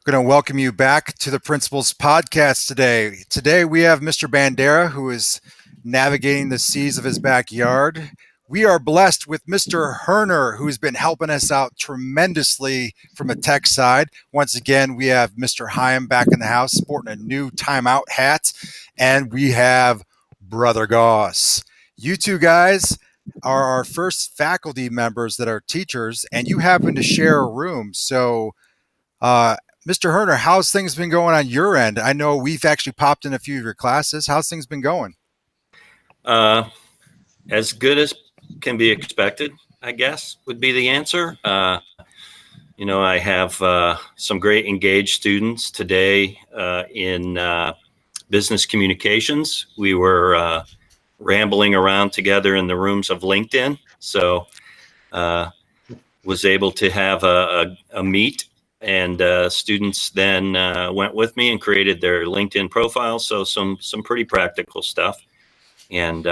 Going to welcome you back to the Principals Podcast today. Today we have Mr. Bandera, who is navigating the seas of his backyard. We are blessed with Mr. Herner, who's been helping us out tremendously from a tech side. Once again, we have Mr. Hyam back in the house, sporting a new timeout hat. And we have Brother Goss. You two guys are our first faculty members that are teachers, and you happen to share a room. So, Mr. Herner, how's things been going on your end? I know we've actually popped in a few of your classes. How's things been going? As good as can be expected, I guess, would be the answer. I have some great engaged students today in business communications. We were rambling around together in the rooms of LinkedIn, so was able to have a meet. And students then went with me and created their LinkedIn profiles. So some pretty practical stuff. And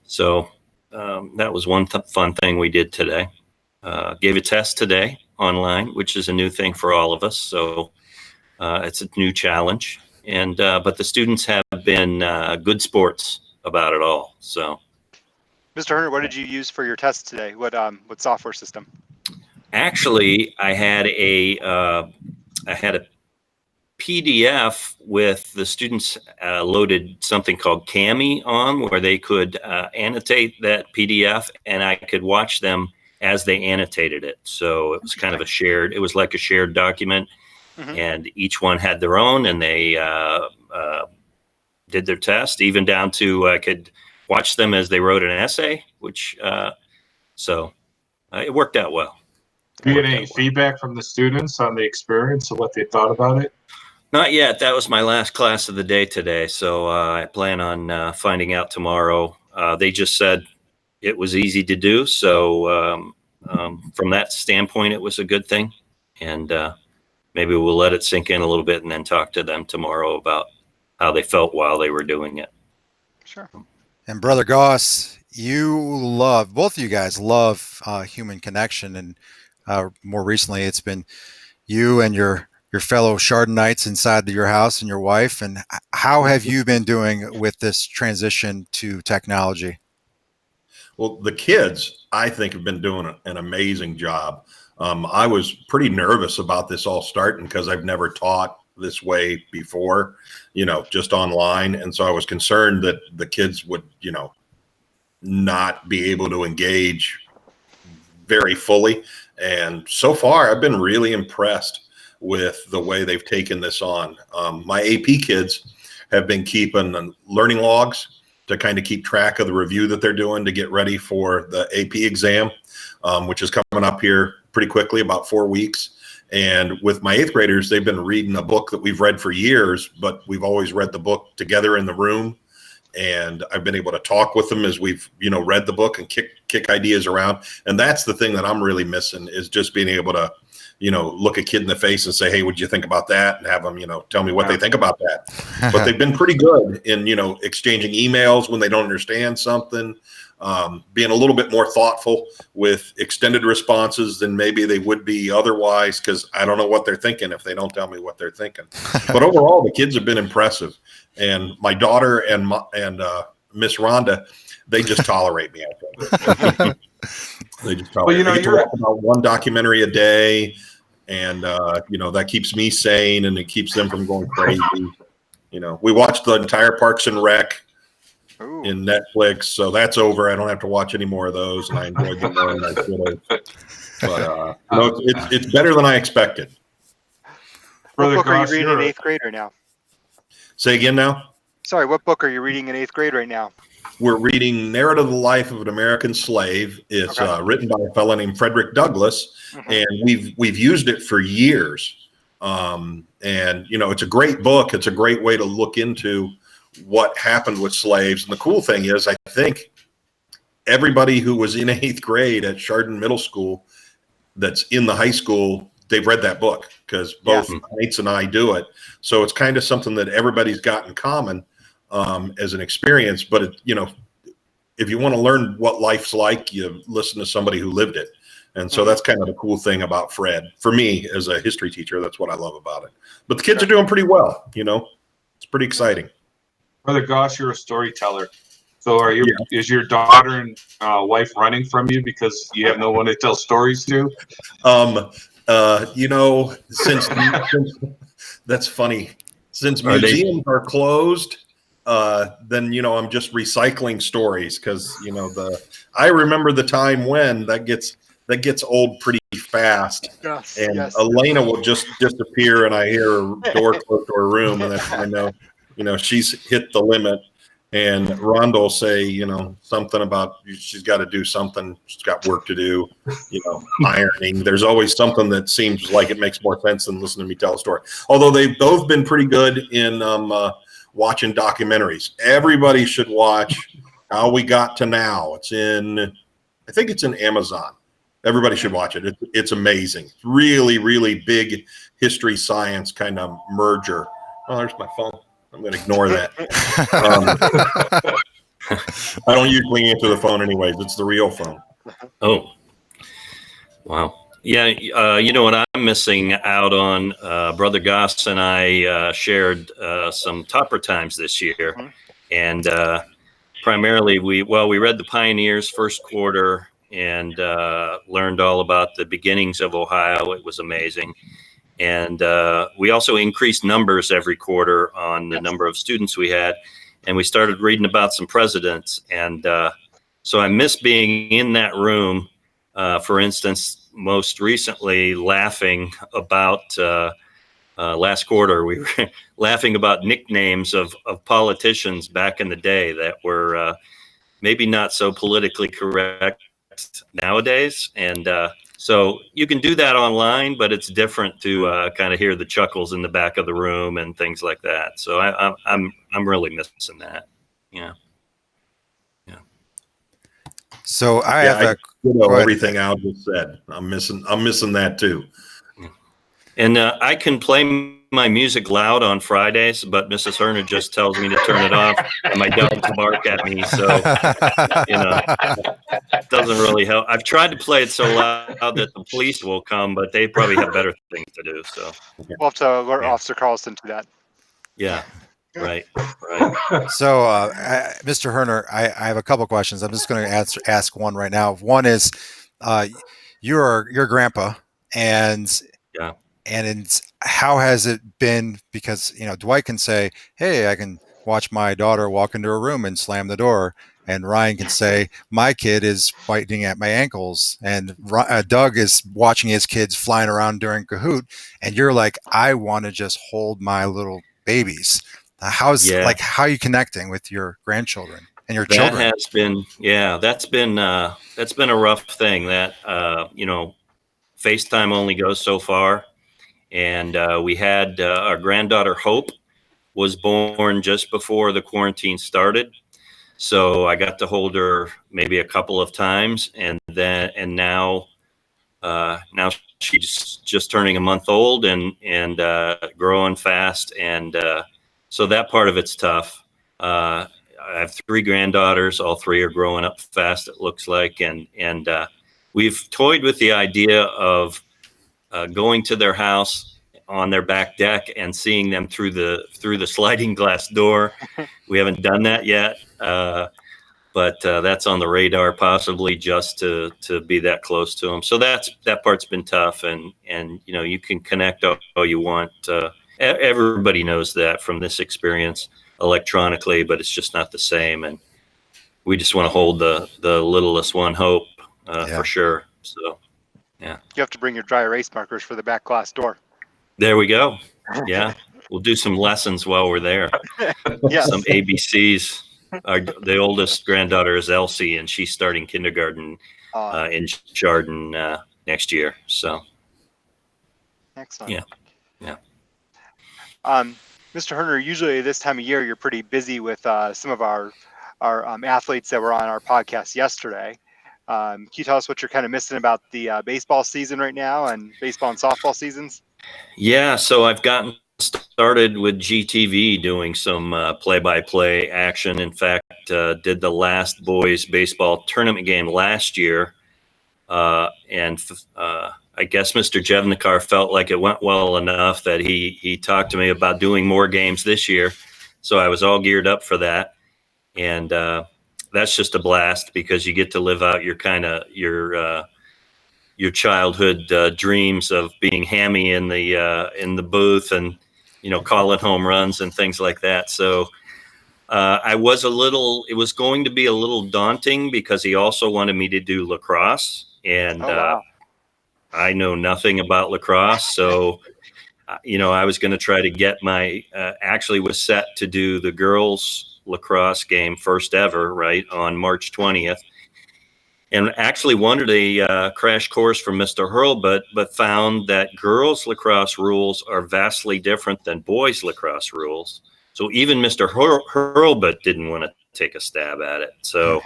so that was one fun thing we did today. Gave a test today online, which is a new thing for all of us. So it's a new challenge. And but the students have been good sports about it all. So, Mr. Herner, what did you use for your test today? What software system? Actually, I had a PDF with the students loaded something called Cami on, where they could annotate that PDF, and I could watch them as they annotated it. So it was kind of it was like a shared document, and each one had their own, and they did their test, even down to I could watch them as they wrote an essay, which so it worked out well. Do you get any feedback from the students on the experience of what they thought about it? Not yet. That was my last class of the day today, so I plan on finding out tomorrow. They just said it was easy to do, so from that standpoint, it was a good thing. And maybe we'll let it sink in a little bit and then talk to them tomorrow about how they felt while they were doing it. Sure. And Brother Goss, both of you guys love human connection, and more recently, it's been you and your fellow Chardonnites inside your house and your wife. And how have you been doing with this transition to technology? Well, the kids, I think, have been doing an amazing job. I was pretty nervous about this all starting because I've never taught this way before, just online. And so I was concerned that the kids would, not be able to engage very fully. And so far, I've been really impressed with the way they've taken this on. My AP kids have been keeping learning logs to kind of keep track of the review that they're doing to get ready for the AP exam, which is coming up here pretty quickly, about 4 weeks. And with my 8th graders, they've been reading a book that we've read for years, but we've always read the book together in the room. And I've been able to talk with them as we've, read the book and kick ideas around. And that's the thing that I'm really missing, is just being able to, look a kid in the face and say, hey, what'd you think about that? And have them, tell me what they think about that. But they've been pretty good in, exchanging emails when they don't understand something, being a little bit more thoughtful with extended responses than maybe they would be otherwise, because I don't know what they're thinking if they don't tell me what they're thinking. But overall, the kids have been impressive. And my daughter and Miss Rhonda, they just tolerate me, I think. They just tolerate me. You're about one documentary a day, and that keeps me sane, and it keeps them from going crazy. We watched the entire Parks and Rec in Netflix, so that's over. I don't have to watch any more of those, and I enjoyed them more than I should have. But it's better than I expected. What book are you reading in 8th grade right now? Say again now? Sorry, what book Are you reading in 8th grade right now? We're reading Narrative of the Life of an American Slave. It's written by a fellow named Frederick Douglass, and we've used it for years. And it's a great book. It's a great way to look into what happened with slaves. And the cool thing is, I think everybody who was in 8th grade at Chardon Middle School that's in the high school, they've read that book, because both Nates and I do it. So it's kind of something that everybody's got in common as an experience. But, if you want to learn what life's like, you listen to somebody who lived it. And so that's kind of the cool thing about Fred. For me, as a history teacher, that's what I love about it. But the kids are doing pretty well, you know. It's pretty exciting. Brother Goss, you're a storyteller. So Yeah. is your daughter and wife running from you because you have no one to tell stories to? You know, since that's funny. Since museums are closed, then you know I'm just recycling stories because you know I remember the time when that gets old pretty fast, Yes, and yes. Elena will just disappear, and I hear her door close to her room, and then I know, you know, she's hit the limit. And Rhonda will say, you know, something about she's got to do something. She's got work to do, you know, ironing. There's always something that seems like it makes more sense than listening to me tell a story. Although they've both been pretty good in watching documentaries. Everybody should watch How We Got to Now. I think it's in Amazon. Everybody should watch it. It's amazing. Really, really big history science kind of merger. Oh, there's my phone. I'm going to ignore that. I don't usually answer the phone anyways. It's the real phone. Oh, wow. Yeah, you know what I'm missing out on? Brother Goss and I shared some topper times this year. And primarily, we read the Pioneers first quarter and learned all about the beginnings of Ohio. It was amazing. And we also increased numbers every quarter on the number of students we had. And we started reading about some presidents. And so I miss being in that room, for instance, most recently laughing about last quarter, we were laughing about nicknames of politicians back in the day that were maybe not so politically correct nowadays. And so you can do that online, but it's different to kind of hear the chuckles in the back of the room and things like that. So I'm really missing that. Yeah. So I have everything Al just said. I'm missing that too. And I can play my music loud on Fridays, but Mrs. Herner just tells me to turn it off, and my dogs bark at me. So, you know, it doesn't really help. I've tried to play it so loud that the police will come, but they probably have better things to do. So We'll have to alert Officer Carlson to that. Yeah, right. So, Mr. Herner, I have a couple questions. I'm just going to ask one right now. One is, you're your grandpa, and Yeah. and how has it been? Because you know, Dwight can say, "Hey, I can watch my daughter walk into a room and slam the door," and Ryan can say, "My kid is biting at my ankles," and Doug is watching his kids flying around during Kahoot, and you're like, "I want to just hold my little babies." How are you connecting with your grandchildren and your children? That's been a rough thing. That you know, FaceTime only goes so far. And we had our granddaughter Hope was born just before the quarantine started, so I got to hold her maybe a couple of times, and now she's just turning a month old and growing fast, and so that part of it's tough. I have 3 granddaughters; all 3 are growing up fast. It looks like, and we've toyed with the idea of going to their house on their back deck and seeing them through the sliding glass door. We haven't done that yet, but that's on the radar, possibly just to be that close to them. So that part's been tough, and you know, you can connect all you want. Everybody knows that from this experience electronically, but it's just not the same. And we just want to hold the littlest one, Hope, for sure. So. Yeah. You have to bring your dry erase markers for the back glass door. There we go. Yeah. We'll do some lessons while we're there. Yes. Some ABCs. The oldest granddaughter is Elsie, and she's starting kindergarten in Chardon next year. So. Excellent. Yeah. Mr. Herner, usually this time of year, you're pretty busy with some of our athletes that were on our podcast yesterday. Can you tell us what you're kind of missing about the baseball season right now and baseball and softball seasons? Yeah, so I've gotten started with GTV doing some play-by-play action. In fact, did the last boys baseball tournament game last year And I guess Mr. Jevnikar felt like it went well enough that he talked to me about doing more games this year. So I was all geared up for that. And that's just a blast because you get to live out your childhood dreams of being hammy in the booth and, calling home runs and things like that. So it was going to be a little daunting because he also wanted me to do lacrosse. And wow. I know nothing about lacrosse. So, I was going to try to get actually was set to do the girls lacrosse game first ever, right, on March 20th. And actually wanted a crash course from Mr. Hurlbut, but found that girls lacrosse rules are vastly different than boys lacrosse rules. So even Mr. Hurlbut didn't want to take a stab at it. So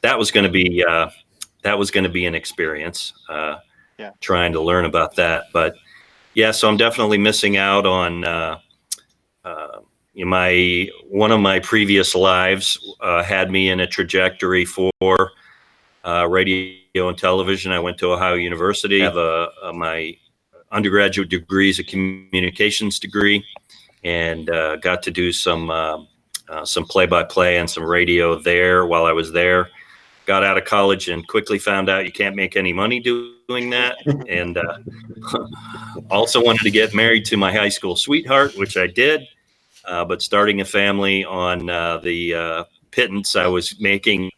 that was going to be an experience trying to learn about that. But yeah, so I'm definitely missing out on one of my previous lives had me in a trajectory for radio and television. I went to Ohio University. I have my undergraduate degree is a communications degree, and got to do some play-by-play and some radio there while I was there. Got out of college and quickly found out you can't make any money doing that, and also wanted to get married to my high school sweetheart, which I did. But starting a family on the pittance I was making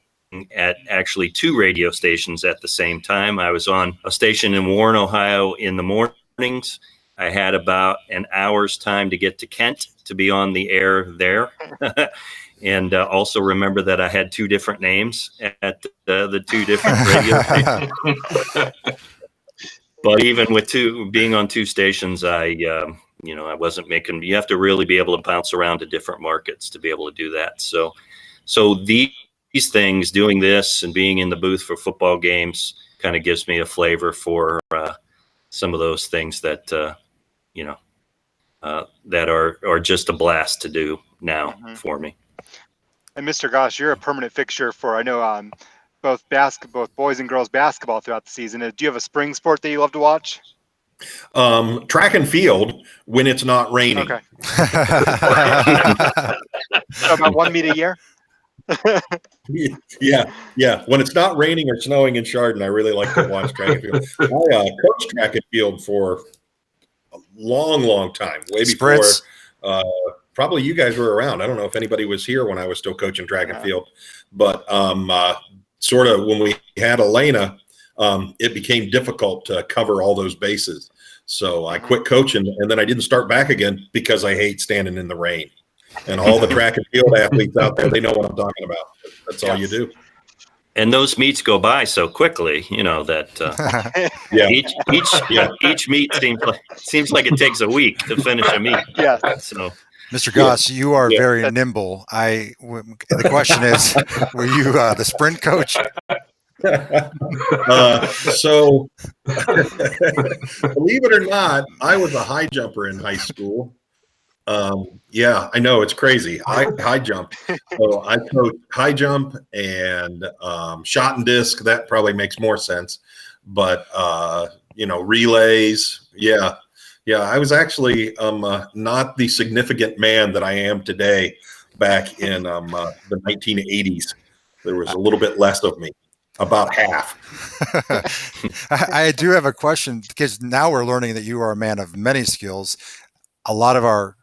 at actually 2 radio stations at the same time. I was on a station in Warren, Ohio in the mornings. I had about an hour's time to get to Kent to be on the air there. And also remember that I had 2 different names at the 2 different radio stations. But even with being on 2 stations, I wasn't making, you have to really be able to bounce around to different markets to be able to do that. So these things, doing this and being in the booth for football games kind of gives me a flavor for some of those things that, that are just a blast to do now for me. And Mr. Goss, you're a permanent fixture for, I know, both boys and girls basketball throughout the season. Do you have a spring sport that you love to watch? Track and field when it's not raining. Okay. So about 1 meet a year? Yeah. When it's not raining or snowing in Chardon, I really like to watch track and field. I coached track and field for a long time, way before probably you guys were around. I don't know if anybody was here when I was still coaching track and field, but sort of when we had Elena, it became difficult to cover all those bases. So I quit coaching, and then I didn't start back again because I hate standing in the rain. And all the track and field athletes out there, they know what I'm talking about. That's all you do. And those meets go by so quickly, that each meet seems like it takes a week to finish a meet. Yeah. So, Mr. Goss, you are very nimble. The question is, were you the sprint coach? So believe it or not, I was a high jumper in high school. I know, it's crazy. High jump. So I coached high jump and shot and disc. That probably makes more sense. But relays. Yeah. I was actually not the significant man that I am today. Back in the 1980s, there was a little bit less of me. About half. I do have a question, because now we're learning that you are a man of many skills. A lot of our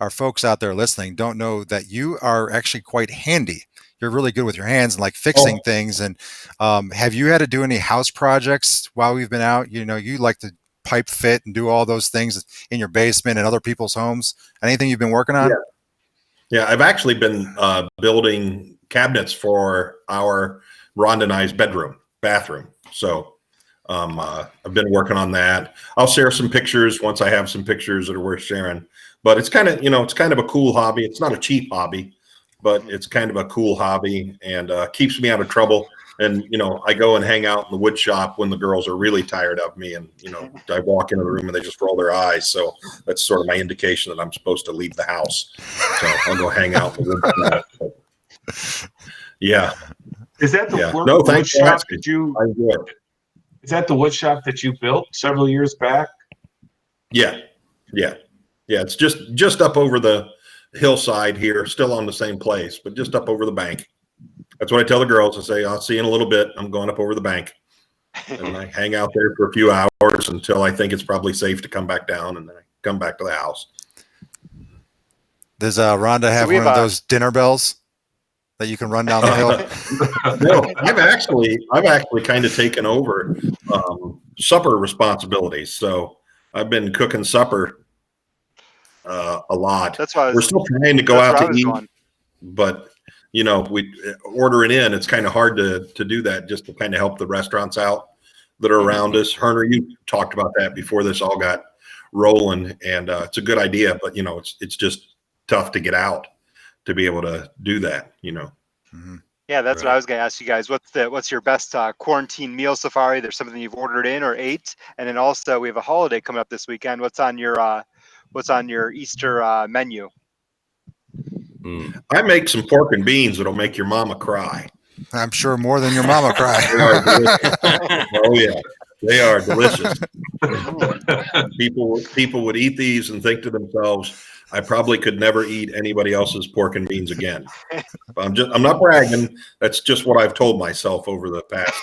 folks out there listening don't know that you are actually quite handy. You're really good with your hands and like fixing things. And have you had to do any house projects while we've been out? You like to pipe fit and do all those things in your basement and other people's homes. Anything you've been working on? Yeah, I've actually been building cabinets for our Rhonda and I's bathroom. So I've been working on that. I'll share some pictures once I have some pictures that are worth sharing. But it's kind of a cool hobby. It's not a cheap hobby, but it's kind of a cool hobby, and keeps me out of trouble. And I go and hang out in the wood shop when the girls are really tired of me, and I walk into the room and they just roll their eyes. So that's sort of my indication that I'm supposed to leave the house. So I'll go hang out in the wood shop. Yeah. Is that the wood shop? Did you Is that the wood shop that you built several years back? Yeah. It's just up over the hillside here, still on the same place, but just up over the bank. That's what I tell the girls. I say, I'll see you in a little bit. I'm going up over the bank. And I hang out there for a few hours until I think it's probably safe to come back down, and then I come back to the house. Does Rhonda have one of those dinner bells that you can run down the hill? No, I've actually kind of taken over supper responsibilities. So I've been cooking supper a lot. We're still trying to go out to eat, but we order it in. It's kind of hard to do that, just to kind of help the restaurants out that are around us. Herner, you talked about that before this all got rolling, and it's a good idea, but it's just tough to get out to be able to do that. Mm-hmm. Yeah, that's what I was going to ask you guys. What's your best quarantine meal so far? There's something you've ordered in or ate, and then also we have a holiday coming up this weekend. What's on your Easter menu? I make some pork and beans that'll make your mama cry. I'm sure more than your mama cry. Oh yeah, they are delicious. People would eat these and think to themselves, I probably could never eat anybody else's pork and beans again. I'm not bragging. That's just what I've told myself over the past.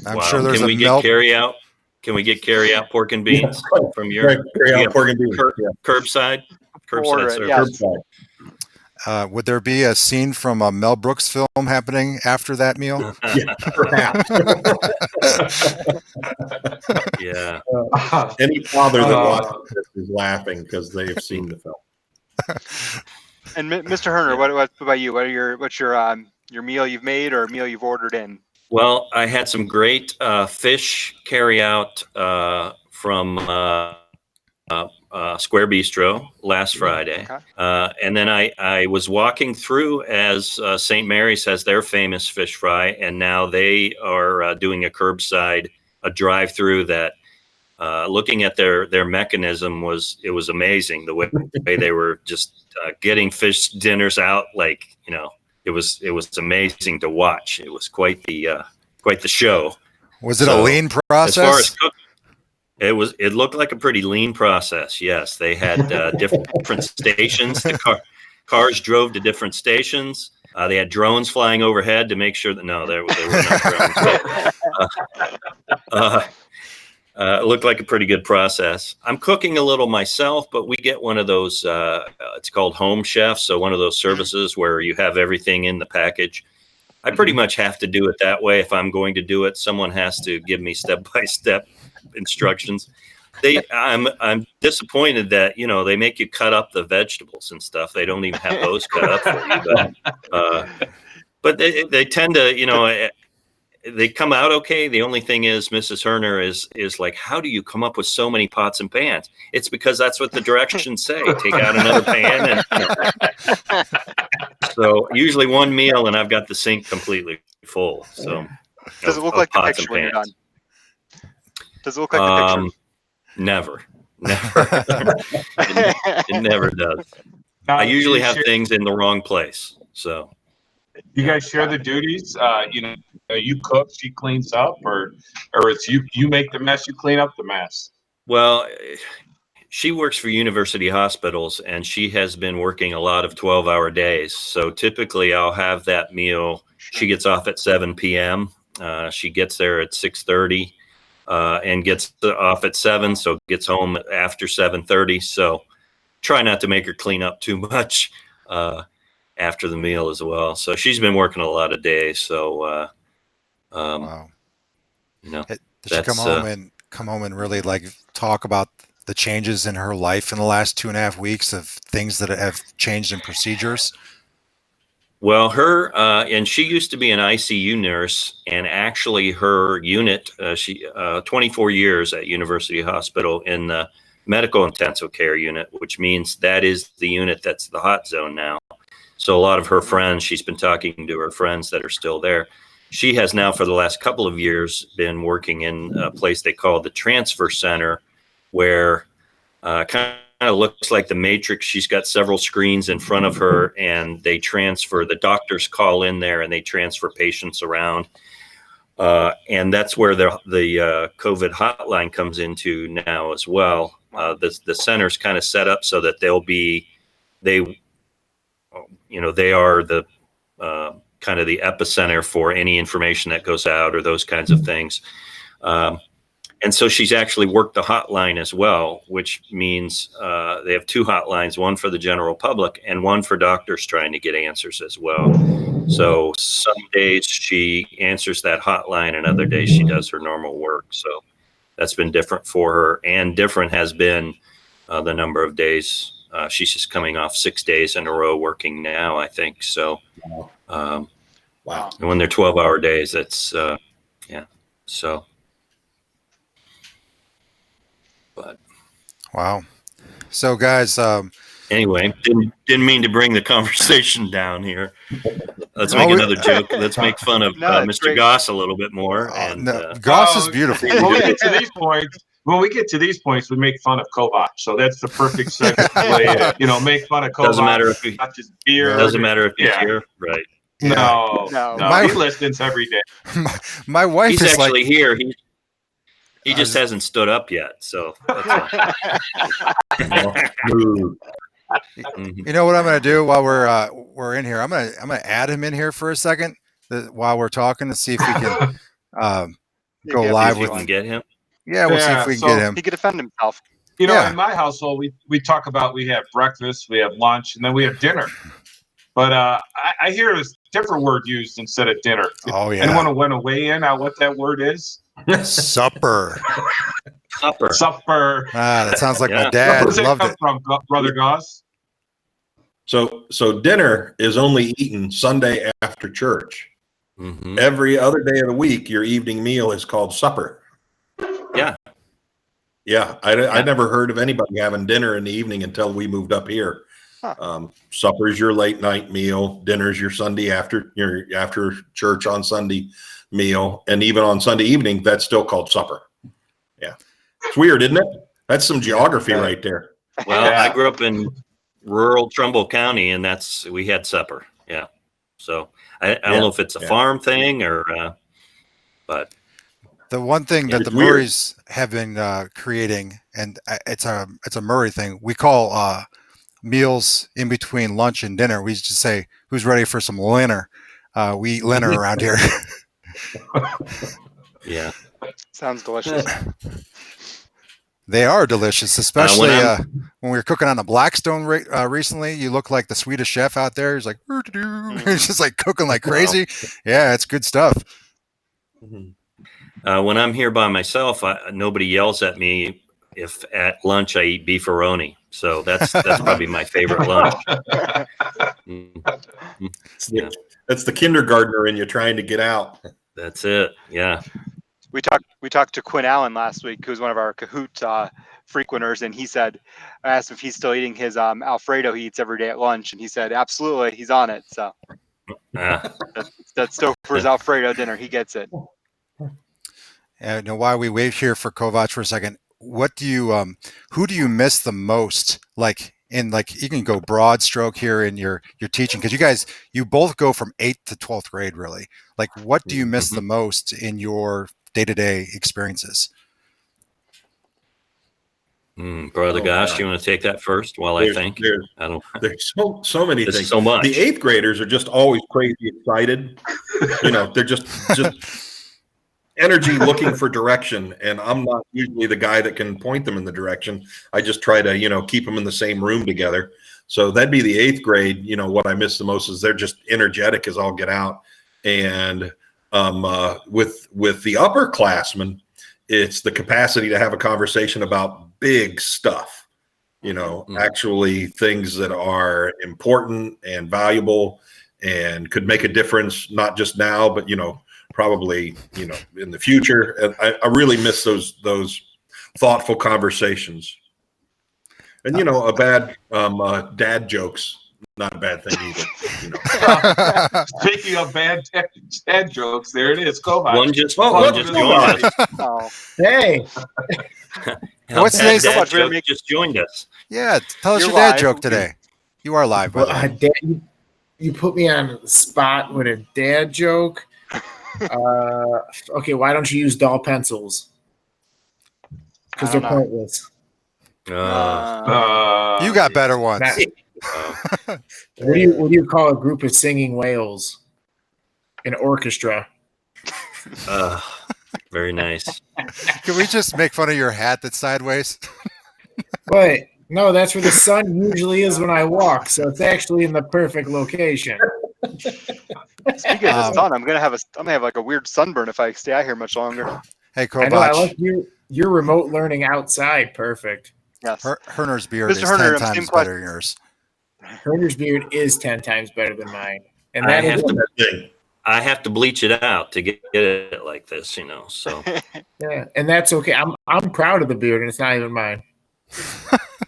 I'm sure there's Can we get carry out? Can we get carry out pork and beans from your carry out pork and beans? Curbside service. Yes. Would there be a scene from a Mel Brooks film happening after that meal? Yeah, perhaps. Yeah. Any father that watches this is laughing because they've seen the film. And Mr. Herner, what about you? What's your meal you've made or meal you've ordered in? Well, I had some great fish carry out from Square Bistro last Friday. Okay. And then I was walking through as St. Mary's has their famous fish fry, and now they are doing a curbside, a drive-through that looking at their mechanism was amazing. The way they were just getting fish dinners out, it was amazing to watch. It was quite the show. Was it a lean process? As far as cooking, it looked like a pretty lean process. Yes, they had different stations. The cars drove to different stations. They had drones flying overhead to make sure that they were not drones. It looked like a pretty good process. I'm cooking a little myself, but we get one of those. It's called Home Chef, so one of those services where you have everything in the package. I pretty much have to do it that way if I'm going to do it. Someone has to give me step-by-step instructions. I'm disappointed that they make you cut up the vegetables and stuff. They don't even have those cut up for you. But they tend to they come out okay. The only thing is, Mrs. Herner is like, how do you come up with so many pots and pans? It's because that's what the directions say. Take out another pan. And so usually one meal and I've got the sink completely full. So does it look like the picture when you're done? Does it look like the picture? Never. It never does. I usually have things in the wrong place. So you guys share the duties? You cook, she cleans up, or it's you make the mess, you clean up the mess? Well, she works for university hospitals, and she has been working a lot of 12-hour days. So typically I'll have that meal. She gets off at 7 p.m. She gets there at 6:30 and gets off at 7, so gets home after 7:30. So try not to make her clean up too much after the meal as well. So she's been working a lot of days. So wow. Did she come home and really talk about the changes in her life in the last 2.5 weeks of things that have changed in procedures? Well, and she used to be an ICU nurse, and actually her unit, she 24 years at University Hospital in the medical intensive care unit, which means that is the unit that's the hot zone now. So a lot of her friends, she's been talking to her friends that are still there. She has now for the last couple of years been working in a place they call the transfer center, where kind of looks like the Matrix. She's got several screens in front of her, and they transfer. The doctors call in there and they transfer patients around. And that's where the COVID hotline comes into now as well. The center's kind of set up so that they are the kind of the epicenter for any information that goes out or those kinds of things. And so she's actually worked the hotline as well, which means they have two hotlines, one for the general public and one for doctors trying to get answers as well. So some days she answers that hotline and other days she does her normal work. So that's been different for her, and different has been the number of days. She's just coming off 6 days in a row working now, I think. So, Wow. and when they're 12-hour days, that's, so. But Wow. So, guys, anyway, didn't mean to bring the conversation down here. Let's make another joke. Let's make fun of Mr. great. Goss a little bit more. And Goss is beautiful. When we get to these points, we make fun of Kovac. So that's the perfect segue. Make fun of Kovac. Doesn't matter if he, not just beer. Doesn't matter if he's here, right? No. My- He listens every day. My wife He's is actually like, here. He just hasn't stood up yet. So that's all. you know what I'm going to do while we're in here? I'm going to add him in here for a second while we're talking to see if we can go live If with you him. can get him. Yeah, we'll see if we can get him. He could defend himself. In Yeah. my household, we talk about we have breakfast, we have lunch, and then we have dinner. But I hear a different word used instead of dinner. Oh, yeah. Anyone want to weigh in on what that word is? Supper. Supper. That sounds like my Yeah. dad Where's that loved come it. from, Brother Goss? So dinner is only eaten Sunday after church. Mhm. Every other day of the week, your evening meal is called supper. Yeah. Yeah, I never heard of anybody having dinner in the evening until we moved up here. Huh. Supper's your late night meal. Dinner's your Sunday after church on Sunday meal, and even on Sunday evening, that's still called supper. Yeah, it's weird, isn't it? That's some geography right there. Well, Yeah. I grew up in rural Trumbull County, and we had supper. Yeah. So I don't know if it's a farm thing or, but The one thing that It's the weird. Murrays have been creating, and it's a Murray thing. We call meals in between lunch and dinner. We just say, "Who's ready for some linner?" We eat linner around here. yeah. Sounds delicious. They are delicious, especially when when we were cooking on the Blackstone recently. You look like the Swedish chef out there. He's like, it's just like cooking like crazy. Yeah, it's good stuff. When I'm here by myself, nobody yells at me if at lunch I eat beefaroni. So that's probably my favorite lunch. Yeah, That's the kindergartner in you trying to get out. that's it. Yeah. We talked to Quinn Allen last week, who's one of our Kahoot frequenters, and he said, I asked him if he's still eating his Alfredo he eats every day at lunch, and he said absolutely, he's on it. So that's still for his Alfredo dinner. He gets it. And while we wait here for Kovac for a second, what do you who do you miss the most? Like you can go broad stroke here in your teaching, because you both go from 8th to 12th grade, really. Like, what do you miss the most in your day-to-day experiences? Brother Gosh, you want to take that first while I think? I don't. There's so many There's things. so much. The 8th graders are just always crazy excited. They're just energy looking for direction, and I'm not usually the guy that can point them in the direction. I just try to keep them in the same room together. So that'd be the 8th grade. What I miss the most is they're just energetic as all get out. And with the upperclassmen, it's the capacity to have a conversation about big stuff, actually things that are important and valuable and could make a difference, not just now, but probably in the future. And I really miss those thoughtful conversations. And a bad dad joke's not a bad thing either. Speaking of bad dad jokes, there it is. Kovac. One just joined us. Oh, Hey, What's Dad today's- joke just joined us. Yeah, tell us You're your dad live. joke today. You are live, by well, the way. Dad, you put me on the spot with a dad joke. Okay, why don't you use dull pencils? Because they're pointless. You got better ones. What do you call a group of singing whales? An orchestra. Very nice. Can we just make fun of your hat that's sideways? But no, that's where the sun usually is when I walk, so it's actually in the perfect location. Speaking of the sun, I'm gonna have like a weird sunburn if I stay out here much longer. Hey, Kovach. I know. I like your remote learning outside. Perfect. Yes. Herner's beard Mr. is Herner, 10 times better than yours. Herner's beard is 10 times better than mine, and I have to bleach it out to get it like this, So yeah, and that's okay. I'm proud of the beard, and it's not even mine.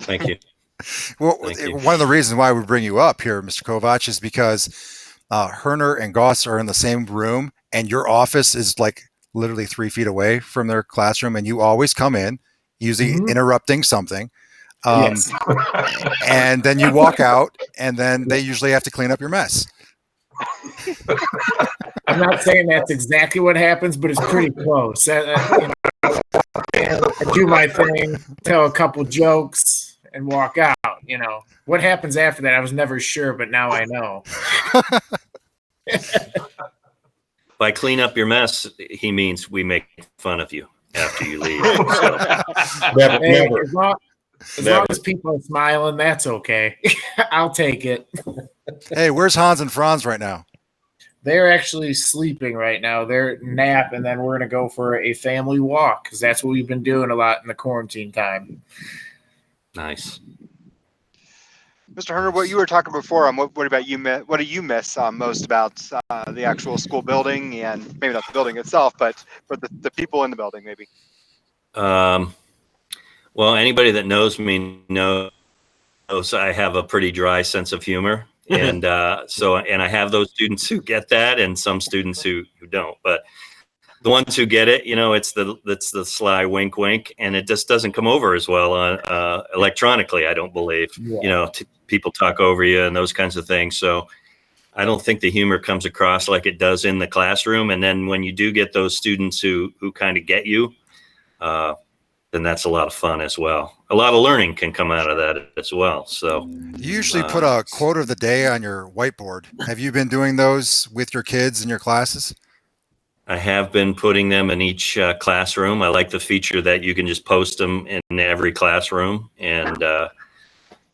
Thank you. Well, one of the reasons why we bring you up here, Mr. Kovach, is because Herner and Goss are in the same room, and your office is like literally 3 feet away from their classroom, and you always come in, usually interrupting something. Yes. And then you walk out, and then they usually have to clean up your mess. I'm not saying that's exactly what happens, but it's pretty close. I do my thing, tell a couple jokes, and walk out. What happens after that, I was never sure, but now I know. By clean up your mess, he means we make fun of you after you leave. So. Never. As long as people are smiling, that's okay. I'll take it. Hey, where's Hans and Franz right now? They're actually sleeping right now. They're nap, and then we're going to go for a family walk because that's what we've been doing a lot in the quarantine time. Nice. Mr. Herner, what you were talking before, what about you? What do you miss most about the actual school building, and maybe not the building itself, but the people in the building, maybe? Well, anybody that knows me knows I have a pretty dry sense of humor, and and I have those students who get that, and some students who don't. But the ones who get it, it's the sly wink, wink, and it just doesn't come over as well electronically. I don't believe. Yeah. People talk over you and those kinds of things. So I don't think the humor comes across like it does in the classroom. And then when you do get those students who kind of get you, then that's a lot of fun as well. A lot of learning can come out of that as well. So you usually put a quote of the day on your whiteboard. Have you been doing those with your kids in your classes? I have been putting them in each classroom. I like the feature that you can just post them in every classroom. And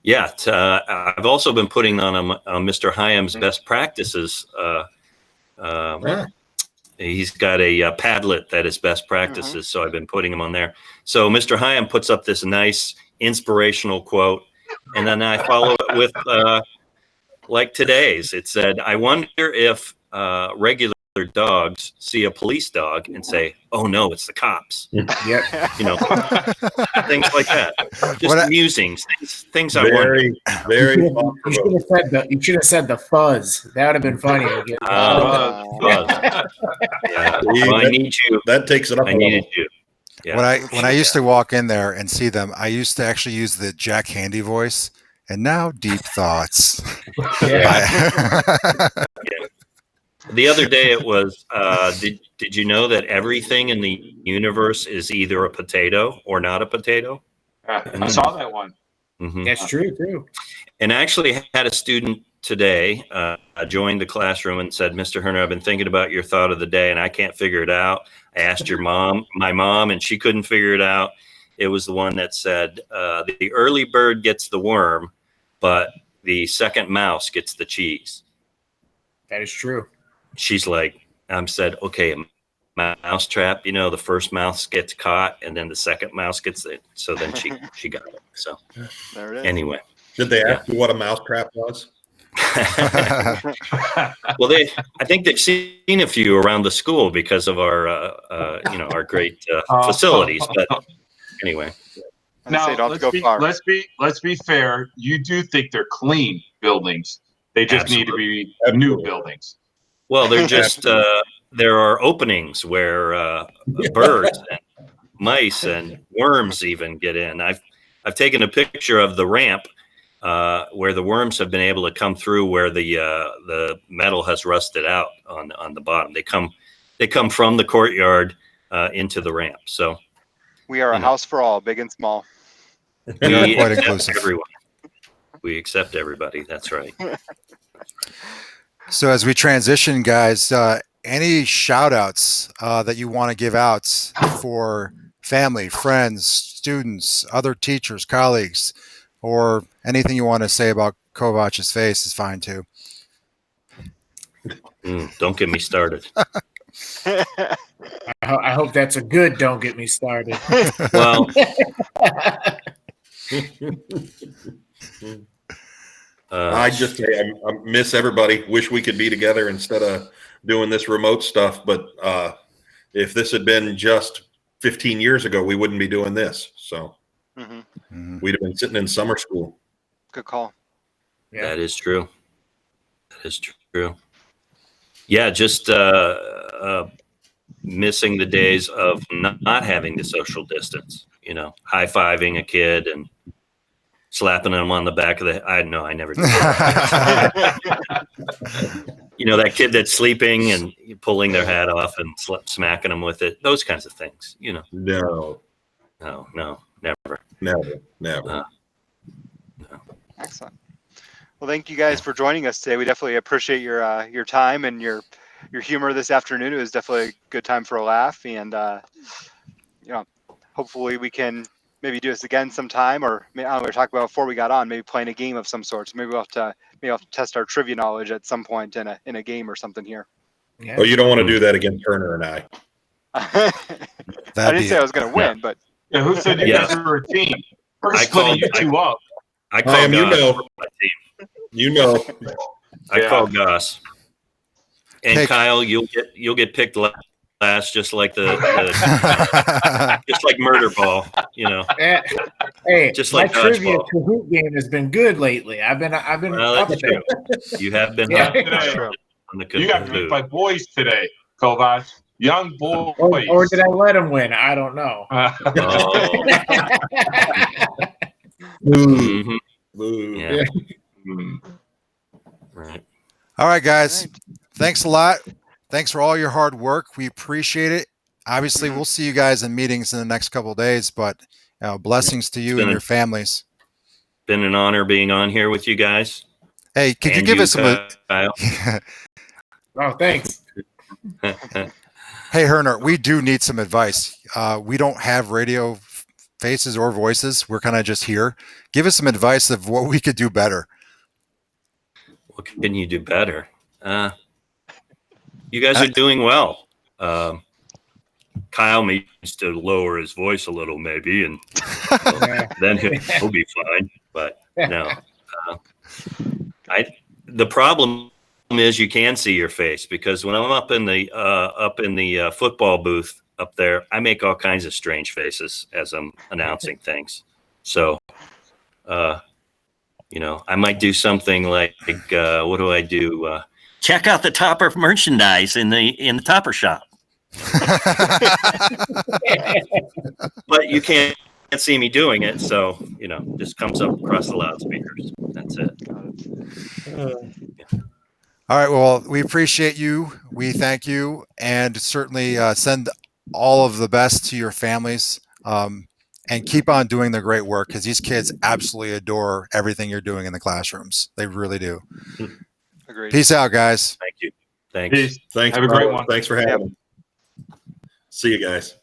I've also been putting on Mr. Hyam's best practices. He's got a Padlet that is best practices, so I've been putting them on there. So Mr. Hyam puts up this nice inspirational quote, and then I follow it with like today's. It said, "I wonder if regular dogs see a police dog and say, 'Oh no, it's the cops.'" Yep. Things like that. Just amusing things. I Very, wonder. very. You should have said the fuzz. That would have been funny. Well, I need you. That takes it up. I needed you. Yeah. When I used to walk in there and see them, I used to actually use the Jack Handy voice. And now, deep thoughts. The other day it was, did you know that everything in the universe is either a potato or not a potato? I saw that one. Mm-hmm. That's true, too. And I actually had a student today join the classroom and said, "Mr. Herner, I've been thinking about your thought of the day, and I can't figure it out. I asked my mom, and she couldn't figure it out. It was the one that said, the early bird gets the worm, but the second mouse gets the cheese." That is true. She's like, said, "Okay, mouse trap, the first mouse gets caught and then the second mouse gets it." So then she got it. So there it is. Anyway. Did they ask you what a mouse trap was? Well, I think they've seen a few around the school because of our, our great facilities. But anyway. Now, let's be fair. You do think they're clean buildings. They just need to be new buildings. Well, they're just there are openings where birds and mice and worms even get in. I've taken a picture of the ramp where the worms have been able to come through where the metal has rusted out on the bottom. They they come from the courtyard into the ramp. So We are a house for all, big and small. We are we quite accept inclusive. everyone. We accept everybody. That's right. So as we transition, guys, any shout outs that you want to give out for family, friends, students, other teachers, colleagues, or anything you want to say about Kovac's face is fine too. Don't get me started. I hope that's a good. Don't get me started. Well, I just say I miss everybody. Wish we could be together instead of doing this remote stuff. But if this had been just 15 years ago, we wouldn't be doing this. So we'd have been sitting in summer school. Good call. Yeah. That is true. That is true. Yeah, just missing the days of not having the social distance. You know, high-fiving a kid and slapping him on the back of the. I never did that. You know, that kid that's sleeping and pulling their hat off and smacking them with it. Those kinds of things. You know. No, Never. never. Excellent. Well, thank you guys for joining us today. We definitely appreciate your time and your humor this afternoon. It was definitely a good time for a laugh, and hopefully we can maybe do this again sometime, or I don't know, we were talking about before we got on, maybe playing a game of some sort. So maybe we'll have to test our trivia knowledge at some point in a game or something here. Yeah. Oh, you don't want to do that against Herner and I. I didn't say I was going to win, but who said you guys were a team? We're splitting you two up. I call Goss you know. for my team. You know. I call Goss. And Hey. Kyle, you'll get picked last, just like just like murder ball, you know. Hey, Just my like trivia dodgeball. Kahoot game has been good lately. I've been Well, up that's there. true. You have been Yeah. hot on the You got beat by boys today, Kovac. Young boys. Or did I let him win? I don't know. Oh. Boo. Mhm. Yeah. Right. All right, guys. Thanks a lot. Thanks for all your hard work. We appreciate it. Obviously, we'll see you guys in meetings in the next couple of days, but blessings to you and your families. Been an honor being on here with you guys. Hey, could you And give us some? Kyle. Oh, thanks. Hey, Herner, we do need some advice. We don't have radio faces or voices. We're kind of just here. Give us some advice of what we could do better. What can you do better? You guys are doing well. Kyle needs to lower his voice a little, maybe, and then he'll be fine. But no, the problem is you can see your face, because when I'm up in the football booth up there, I make all kinds of strange faces as I'm announcing things. So, I might do something like, what do I do? Check out the Topper merchandise in the Topper shop. But you can't see me doing it, so just comes up across the loudspeakers. That's it. All right. Well, we appreciate you. We thank you, and certainly send all of the best to your families. And keep on doing the great work, because these kids absolutely adore everything you're doing in the classrooms. They really do. agreed. Peace out, guys. Thank you. Thanks. Peace. Thanks. Have a great one. Thanks for having me. See you guys.